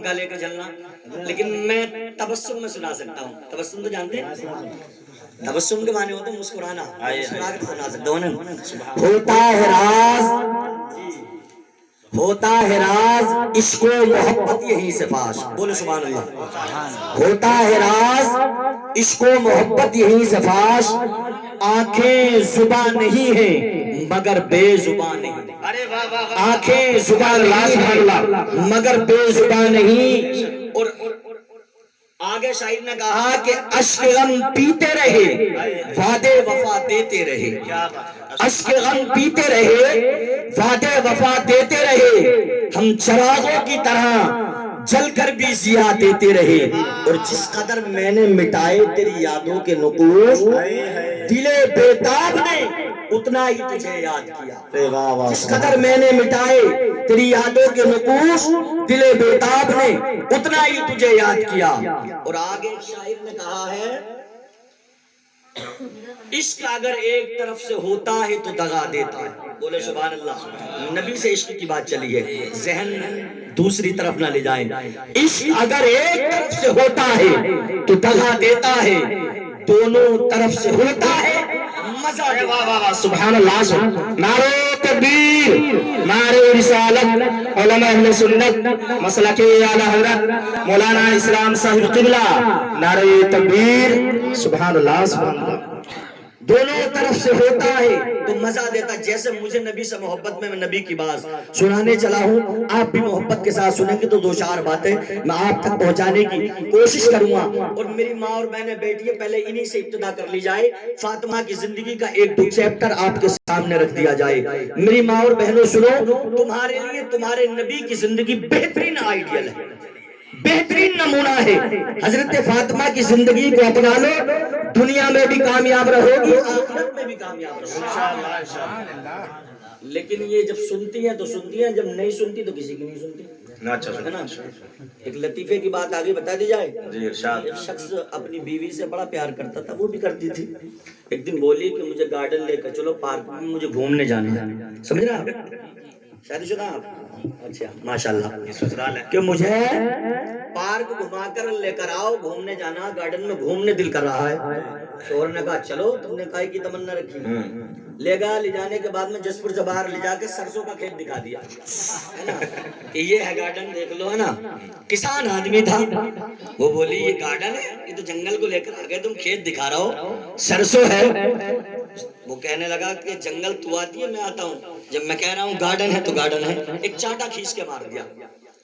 کا لے کر چلنا، لیکن میں تبسم میں سنا سکتا ہوں. تبسم تو جانتے ہیں؟ تبسم کے معنی ہوتے ہیں مسکرانا. مسکرا کے سنا سکتا ہوں نا. ہوتا ہے راز عشق و محبت یہی سے فاش. بولے سبحان اللہ. ہوتا ہے راز عشق و محبت یہی سے فاش. آنکھیں زبان نہیں ہیں مگر بے زبان نہیں. آنکھیں زبان نہیں ہیں مگر بے زبان نہیں. اور آگے شاعر نے کہا کہ اشک غم پیتے رہے وعدے وفا دیتے رہے. اشک غم پیتے رہے وعدے وفا دیتے رہے. ہم چراغوں کی طرح جل کر بھی ضیا دیتے رہے. اور جس قدر میں نے مٹائے تیری یادوں کے نقوش دل بیتاب نے اتنا ہی تجھے یاد کیا. جس قدر میں نے مٹائے تیری یادوں کے نقوش دل بیتاب نے اتنا ہی تجھے یاد کیا. اور آگے شاعر نے کہا ہے عشق اگر ایک طرف سے ہوتا ہے تو دغا دیتا ہے. بولے سبحان اللہ. نبی سے عشق کی بات چلی ہے، ذہن دوسری طرف نہ لے جائیں. عشق اگر ایک طرف سے ہوتا ہے تو دغا دیتا ہے، دونوں طرف سے ہوتا ہے مزہ دیتا. سبحان اللہ. نعرہ تکبیر، نعرہ رسالت. علماء اہل سنت مسلک اعلی حضرت مولانا اسلام صاحب قبلہ، نعرہ تکبیر. سبحان اللہ سبحان اللہ. دونوں طرف سے ہوتا ہے تو مزہ دیتا. جیسے مجھے نبی سے محبت میں نبی کی بات سنانے چلا ہوں، آپ بھی محبت کے ساتھ سنیں گے تو دو چار باتیں میں آپ تک پہنچانے کی کوشش کروں گا. اور میری ماں اور بہنیں بیٹی ہے، پہلے انہی سے ابتدا کر لی جائے. فاطمہ کی زندگی کا ایک دو چیپٹر آپ کے سامنے رکھ دیا جائے. میری ماں اور بہنوں سنو، تمہارے لیے تمہارے نبی کی زندگی بہترین آئیڈیل ہے، بہترین نمونہ ہے. حضرت فاطمہ کی زندگی کو اپنا لو، دنیا میں بھی کامیاب رہو گی، آخرت میں بھی کامیاب رہو گی. لیکن یہ جب سنتی ہیں تو سنتی ہیں، جب نہیں سنتی تو کسی کی نہیں سنتی. ہے نا؟ ایک لطیفے کی بات آگے بتا دی جائے. ایک شخص اپنی بیوی سے بڑا پیار کرتا تھا، وہ بھی کرتی تھی. ایک دن بولی کہ مجھے گارڈن لے کر چلو، پارک میں مجھے گھومنے جانا ہے. سمجھ رہے آپ؟ شادی شدہ آپ؟ اچھا ماشاءاللہ. کہ مجھے پارک گھما کر لے کر آؤ، گھومنے جانا، گارڈن میں گھومنے دل کر رہا ہے. شوہر نے کہا چلو، تم نے کائی کی تمنا رکھی. لے گا، لے جانے کے بعد میں جسپور سے باہر لے جا کے سرسوں کا کھیت دکھا دیا. ہے نا؟ یہ ہے گارڈن، دیکھ لو. ہے نا؟ کسان آدمی تھا. وہ بولی یہ گارڈن ہے، یہ تو جنگل کو لے کر آ گئے، تم کھیت دکھا رہا ہو، سرسوں ہے. وہ کہنے لگا کہ جنگل تو آتی ہے، میں آتا ہوں. جب میں کہہ رہا ہوں گارڈن ہے تو گارڈن ہے. ایک چانٹا کھینچ کے مار دیا،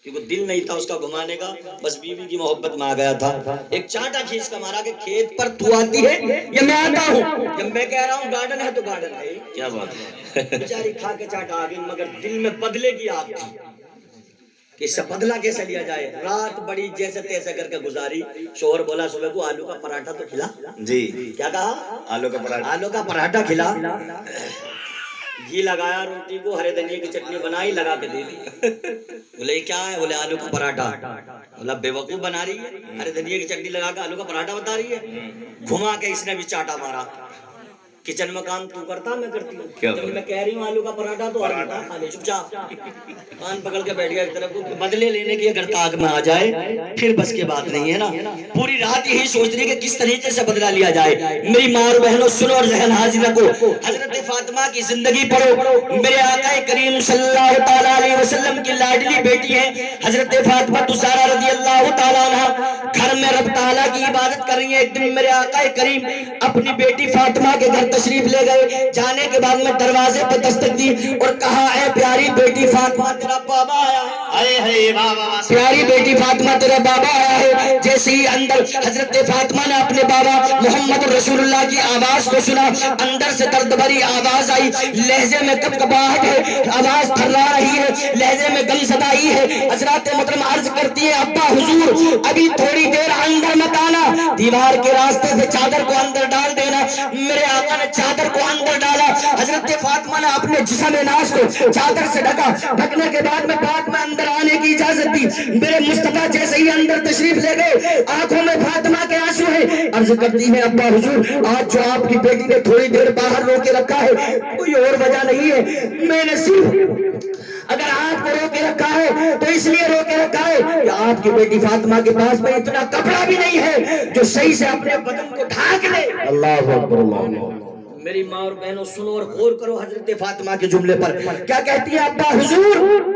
کیونکہ دل نہیں تھا اس کا گھمانے کا، بس بیوی کی محبت میں آ گیا تھا. ایک چانٹا کھینچ کے مارا کہ کھیت پر تو آتی ہے یا میں آتا ہوں. جب میں کہہ رہا ہوں گارڈن ہے تو گارڈن ہے. کیا بات ہے. بیچاری کھا کے چانٹا آ گئی، مگر دل میں بدلے کی آگ تھی کہ اس سے بدلہ کیسے لیا جائے. رات بڑی جیسے تیسے کر کے گزاری. شوہر بولا صبح کو آلو کا پراٹھا تو کھلا. جی کیا کہا؟ آلو کا پراٹھا. آلو کا پراٹھا کھلا. گھی لگایا روٹی کو، ہرے دھنیا کی چٹنی بنائی، لگا کے دے دی. بولے کیا ہے؟ بولے آلو کا پراٹھا. بولا بے وقوف بنا رہی ہے، ہرے دھنیا کی چٹنی لگا کے آلو کا پراٹھا بتا رہی ہے. گھما کے اس نے بھی چاٹا مارا. کچن میں کام تو کرتا، میں کرتی ہوں. جب میں کہہ رہی ہوں آلو کا پراٹھا تو آلو کا کھا لے چپ چاپ. کان پکڑ کے بیٹھ گیا ایک طرف کو. بدلے لینے کی اگر طاق میں آ جائے پھر بس کی بات نہیں ہے نا. پوری رات یہی سوچ رہی کہ کس طریقے سے بدلہ لیا جائے. میری ماں اور بہنوں سنو اور ذہن حاضر رکھو. حضرت فاطمہ کی زندگی پڑھو. میرے آقا کریم صلی اللہ تعالیٰ علیہ وسلم کی لاڈلی بیٹی ہے حضرت فاطمہ الزہرا رضی اللہ تعالیٰ عنہ. گھر میں رب تعالیٰ کی عبادت کر رہی ہیں. ایک دن میرے آقا کریم اپنی بیٹی فاطمہ کے گھر تشریف لے گئے. جانے کے بعد میں دروازے پہ دستک دی اور کہا اے پیاری بیٹی فاطمہ تیرا بابا آیا ہے. پیاری بیٹی فاطمہ تیرا بابا آیا ہے. جیسے ہی اندر حضرت فاطمہ نے اپنے بابا محمد رسول اللہ کی آواز کو سنا، اندر سے درد بھری آواز آئی. لہجے میں کپکپاہٹ ہے، آواز تھرا رہی ہے، لہجے میں غم زدائی ہے. حضرت محترم عرض کرتی ہے ابا حضور ابھی تھوڑی دیر اندر مت آنا، دیوار کے راستے سے چادر کو اندر ڈال دینا. میرے آقا نے چادر کو اندر ڈالا. حضرت فاطمہ نے اپنے جسم ناز کو چادر سے ڈھکا. ڈھکنے کے بعد میں فاطمہ اندر آنے کی اجازت دی. میرے مصطفیٰ جیسے ہی اندر تشریف لے گئے، آنکھوں میں فاطمہ کے آنسو ہیں. عرض کرتی ہے ابا حضور آج جو آپ کی بیٹی نے تھوڑی دیر باہر رو کے رکھا ہے کوئی اور وجہ نہیں ہے، میں نے صرف اگر آپ کو رو کے رکھا ہے تو اس لیے رو کے رکھا ہے کہ آپ کی بیٹی فاطمہ کے پاس میں اتنا کپڑا بھی نہیں ہے جو صحیح سے اپنے بدن کو ڈھانک لے. اللہ اکبر اللہ. میری ماں اور بہنوں سنو اور غور کرو حضرت فاطمہ کے جملے پر. کیا کہتی ہے؟ ابا حضور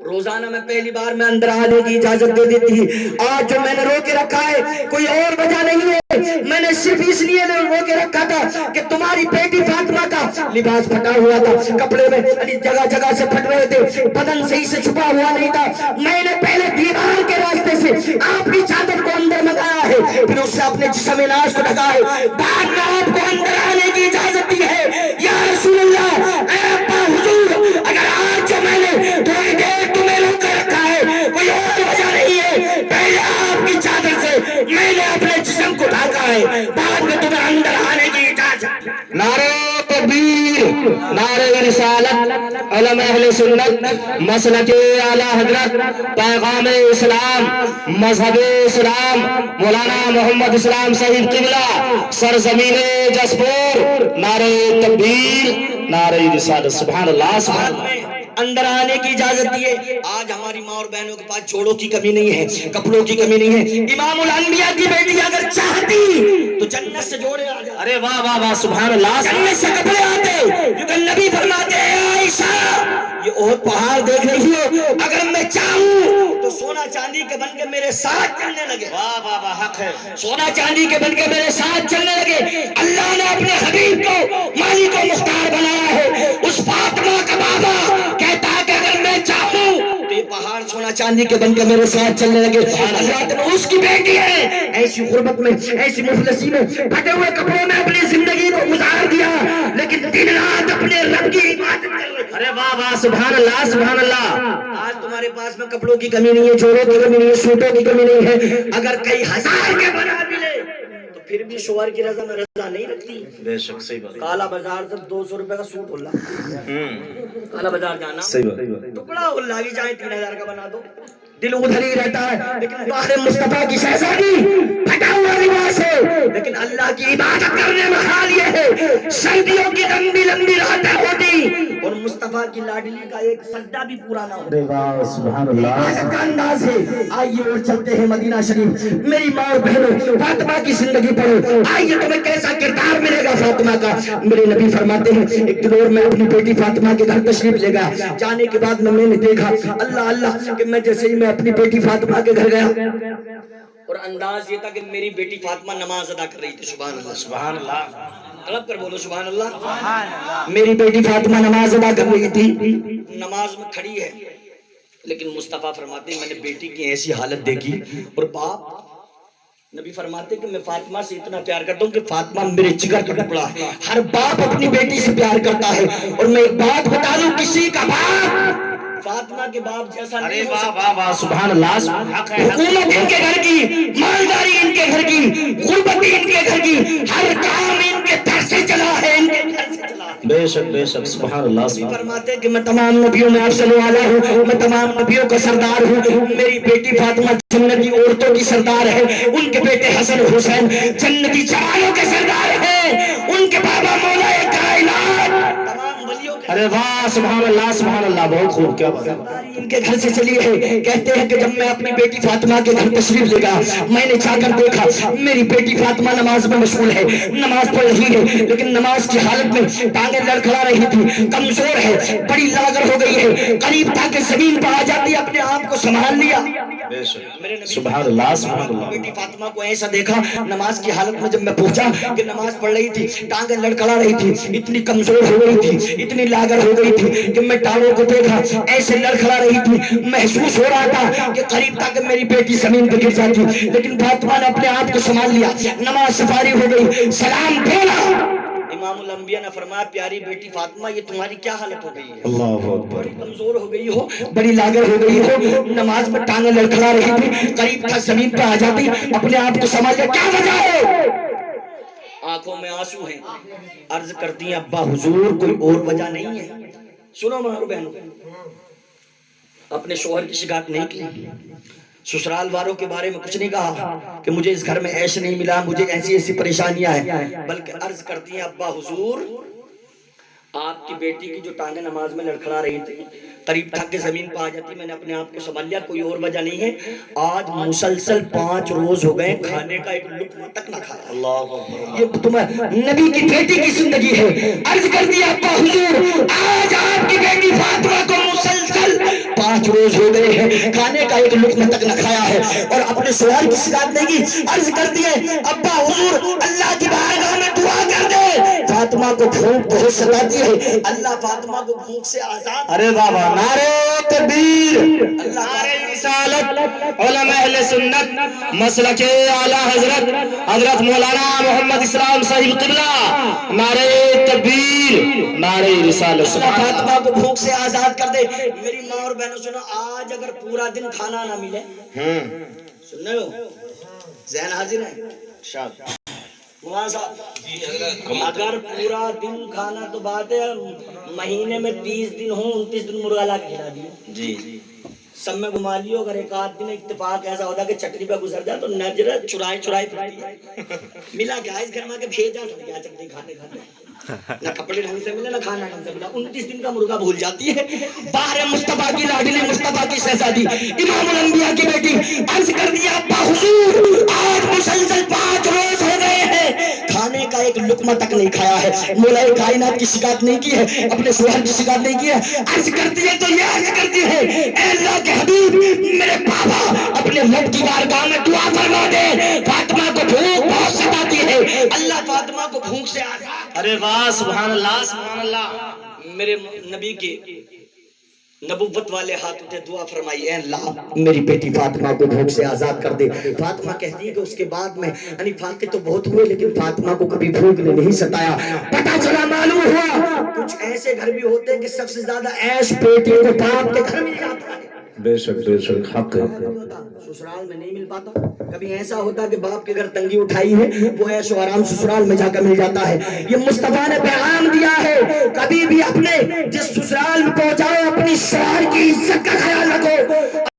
روزانہ میں پہلی بار میں اندر آنے کی اجازت دے دیتی. آج جو میں نے رو کے رکھا ہے کوئی اور وجہ نہیں ہے، میں نے صرف اس لیے رو کے رکھا تھا کہ تمہاری بیٹی فاطمہ کا لباس پھٹا ہوا تھا، کپڑے میں جگہ جگہ سے پھٹ رہے تھے، بدن صحیح سے چھپا ہوا نہیں تھا. میں نے پہلے دیوار کے راستے سے آپ کی چادر کو اندر منگایا ہے، پھر اس سے اپنے جسم ناز کو ڈھکا ہے، بعد میں آپ کو اندر آنے کی اجازت دی ہے. یا رسول اللہ، اے ابا حضور، اگر آج جو میں نے تھوڑی دیر تمہیں رو کر رکھا ہے کوئی اور وجہ نہیں ہے، پہلے آپ کی چادر سے میں نے اپنے جسم کو ڈھاکا ہے، بعد میں تمہیں اندر آنے کی اجازت. نعرہ تکبیر، نعرہ رسالت، علماء اہل سنت، مسلک اعلی حضرت، پیغام اسلام، مذہب اسلام، مولانا محمد اسلام صاحب قبلہ، سرزمین جسپور. نعرہ تکبیر، نعرہ رسالت. سبحان اللہ سبحان اللہ. اندر آنے کی اجازت دیے. آج ہماری ماں اور بہنوں کے پاس جوڑوں کی کمی نہیں ہے، کپڑوں کی کمی نہیں ہے. امام الانبیاء کی بیٹی اگر چاہتی تو جنت سے جوڑے آ جاتے. ارے واہ واہ واہ سبحان اللہ. جنت سے کپڑے آتے، کیونکہ نبی فرماتے ہیں عائشہ یہ احد پہاڑ دیکھ رہی ہو، اگر میں چاہوں تو سونا چاندی کے بن کے میرے ساتھ چلنے لگے. واہ واہ واہ حق ہے. سونا چاندی کے بن کے میرے ساتھ چلنے لگے. اللہ نے اپنے حبیب کو مالک و مختار بنایا ہے. اس فاطمہ کا بابا کہتا ہے کہ اگر میں چاہوں تو یہ پہاڑ سونا چاندی کے بن کے میرے ساتھ چلنے لگے. حضرت نے اس کی بیٹی ہے، ایسی غربت میں، ایسی مفلسی میں، پھٹے ہوئے کپڑوں میں اپنی زندگی کو گزار دیا، لیکن دن رات اپنے رب کی عبادت کر رہی. ارے واہ واہ سبحان اللہ سبحان اللہ. آج تمہارے پاس میں کپڑوں کی کمی نہیں ہے، جوڑوں کی کمی نہیں ہے، سوٹوں کی کمی نہیں ہے. اگر کئی ہزار کے بنا بھی لے تو پھر بھی شوہر کی رضا میں رضا نہیں رکھتی. بے شک صحیح بات. کالا بازار سے 200 روپے کا سوٹ ہولا، کالا بازار جانا صحیح بات. ٹکڑا ہولا بھی چاہے 3000 کا بنا دو، دل ادھر ہی رہتا ہے. لیکن باہر مصطفیٰ کی شہزادی پھٹا ہوا لباس ہے، لیکن اللہ کی عبادت کرنے میں حال یہ ہے سردیوں کی لمبی لمبی راتیں ہوتی اور مصطفیٰ کی لاڈلی کا ایک سجدہ بھی پورا نہ ہوتا. ارے واہ سبحان اللہ. عبادت کا انداز ہے. آئیے اور چلتے ہیں مدینہ شریف. میری ماں اور بہنوں فاطمہ کی زندگی پڑھو. آئیے تمہیں کیسا کردار ملے گا فاطمہ کا. میرے نبی فرماتے ہیں ایک دن اور میں اپنی بیٹی فاطمہ کے گھر تشریف لے گیا. جانے کے بعد میں نے دیکھا اللہ اللہ کہ میں جیسے ہی میں اپنی بیٹی فاطمہ کے گھر گیا اور انداز یہ تھا کہ میری بیٹی فاطمہ نماز ادا کر رہی تھی. سبحان اللہ سبحان اللہ. طلب کر بولو سبحان اللہ. میری بیٹی فاطمہ نماز ادا کر رہی تھی، نماز میں کھڑی ہے، لیکن مصطفیٰ فرماتے ہیں میں نے بیٹی کی ایسی حالت دیکھی. اور باپ نبی فرماتے کہ میں فاطمہ سے اتنا پیار کرتا ہوں کہ فاطمہ میرے جگر کا ٹکڑا ہے. ہر باپ اپنی بیٹی سے پیار کرتا ہے. اور میں ایک بات بتا دوں، کسی کا باپ فاطمہ کے باپ جیسا نہیں ہو سکتا. واہ واہ سبحان اللہ. حکومت ان کے گھر کی، مالداری ان کے گھر کی، غربت ان کے گھر کی، ہر کام ان کے گھر سے چلا ہے، ان کے گھر سے چلا ہے. بے شک بے شک سبحان اللہ. فرماتے کہ میں تمام نبیوں میں افضل والا ہوں، میں تمام نبیوں کا سردار ہوں. میری بیٹی فاطمہ جنتی عورتوں کی سردار ہے، ان کے بیٹے حسن حسین جنتی جوانوں کے سردار ہیں، ان کے بابا مولا کائنات تمام ولیوں کے. ارے واہ سبحان اللہ سبحان اللہ. بہت خوب. کیا بات ہے. ان کے گھر سے چلی ہے. کہتے ہیں کہ جب میں اپنی بیٹی فاطمہ کے گھر تشریف لے گیا، میں نے جا کر دیکھا میری بیٹی فاطمہ نماز میں مشغول ہے، نماز پڑھ رہی ہے، لیکن نماز کی حالت میں ٹانگیں لڑکھڑا رہی تھی، کمزور ہے، بڑی لاغر ہو گئی ہے. قریب تھا کہ زمین پر آ جاتی، اپنے آپ کو سنبھال لیا. سبحان اللہ سبحان اللہ. بیٹی فاطمہ کو ایسا دیکھا نماز کی حالت میں، جب میں پوچھا کہ نماز پڑھ رہی تھی، ٹانگیں لڑکھڑا رہی تھی، اتنی کمزور ہو گئی تھی، اتنی لاغر ہو گئی تھی کہ میں ٹانگوں کو دیکھا ایسے لڑکھڑا رہی تھی. محسوس ہو رہا تھا کہ قریب تھا کہ میری بیٹی زمین پہ گر جاتی، لیکن فاطمہ نے اپنے آپ کو سنبھال لیا. نماز سے فارغ ہو گئی، سلام بولا. امام الانبیاء نے فرمایا پیاری بیٹی فاطمہ یہ تمہاری کیا حالت ہو گئی ہے؟ اللہ اکبر. بڑی کمزور ہو گئی ہو، بڑی لاغر ہو گئی ہو، نماز میں ٹانگیں لڑکھڑا رہی تھی، قریب تھا زمین پہ آ جاتی، اپنے آپ کو سنبھال لیا. کیا وجہ ہے؟ آنکھوں میں آنسو ہیں. عرض کرتی ہیں ابا حضور کوئی اور وجہ نہیں ہے. سنو ماں اور بہنوں، اپنے شوہر کی شکایت نہیں کی، سسرال والوں کے بارے میں کچھ نہیں کہا کہ مجھے اس گھر میں عیش نہیں ملا، مجھے ایسی ایسی پریشانیاں ہیں، بلکہ عرض کرتی ہیں ابا حضور آپ کی بیٹی کی جو ٹانگیں نماز میں لڑکھڑا رہی تھی، قریب تھا کہ زمین پہ آ جاتی. میں نے اپنے آپ کو سنبھال لیا, کوئی اور وجہ نہیں ہے. آج مسلسل 5 روز ہو گئے کھانے کا ایک لقمہ تک نہ کھایا. اللہ, یہ تمہیں نبی کی بیٹی کی زندگی ہے. عرض کر دیا ابا حضور آج آپ کی بیٹی فاطمہ کو مسلسل 5 روز ہو گئے ہیں کھانے کا ایک لقمہ تک نہ کھایا ہے اور اپنے شوہر کی شکایت نہیں کی. عرض کر دیے ابا حضور اللہ کی بارگاہ میں دعا کر دے, فاطمہ کو بھوک بہت ستاتی ہے, اللہ فاطمہ کو بھوک سے آزاد. ارے بابا, نعرہ تکبیر, نعرہ رسالت, علماء اہل سنت مسلک اعلی حضرت حضرت مولانا محمد اسلام صاحب قبلہ, نعرہ تکبیر, نعرہ رسالت. اللہ فاطمہ کو بھوک سے آزاد کر دے. میری ماں اور بہنوں سنو, آج اگر پورا دن کھانا نہ ملے, سن رہے ہو, ذہن حاضر ہے مولانا صاحب, اگر پورا دن کھانا تو بات ہے, مہینے میں 30 دن ہوں 29 دن مرغا لا کے کھلا دیا جی, سب میں گھما لیو. اگر ایک آدھ دن اتفاق ایسا ہوتا کہ چٹنی پہ گزر جائے تو نظر چرائی پڑتی ہے, ملا کیا اس گھر میں کہ بھیجا تھا کیا چٹنی کھانے نہ کپڑے ڈھنگ سے ملے نہ کھانا ڈھنگ سے ملا, 29 دن کا مرغا بھول جاتی ہے. باہر مصطفیٰ کی لاڈلی, مصطفیٰ کی شہزادی, امام الانبیاء کی بیٹی. عرض کر دیا ابا حضور آج مسلسل 5 روز ہو گئے ہیں کھانے کا ایک لقمہ تک نہیں کھایا ہے. مولا کائنات کی شکایت نہیں کی ہے, اپنے شوہر کی شکایت نہیں کی ہے. عرض کرتی ہے تو یہ عرض کرتی ہے اے اللہ کے حبیب میرے بابا اپنے رب کی بارگاہ میں دعا فرما دے, فاطمہ کو بھوک بہت ستاتی ہے, اللہ فاطمہ کو بھوک سے آزاد. ارے واہ, سبحان اللہ, سبحان اللہ. میرے نبی کے نبوت والے ہاتھ اٹھے, دعا فرمائی اے اللہ میری بیٹی فاطمہ کو بھوک سے آزاد کر دے. فاطمہ کہتی ہے کہ اس کے بعد میں یعنی فاقے تو بہت ہوئے لیکن فاطمہ کو کبھی بھوک نے نہیں ستایا. پتہ چلا معلوم ہوا کچھ ایسے گھر بھی ہوتے ہیں کہ سب سے زیادہ عیش بیٹی کو باپ کے گھر میں جاتا ہے. بے شک حق ہے, سسرال میں نہیں مل پاتا. کبھی ایسا ہوتا کہ باپ کے گھر تنگی اٹھائی ہے, وہ عیش و آرام سسرال میں جا کر مل جاتا ہے. یہ مصطفیٰ نے پیغام دیا ہے کبھی بھی اپنے جس سسرال میں پہنچاؤ اپنی شوہر کی عزت کا خیال رکھو.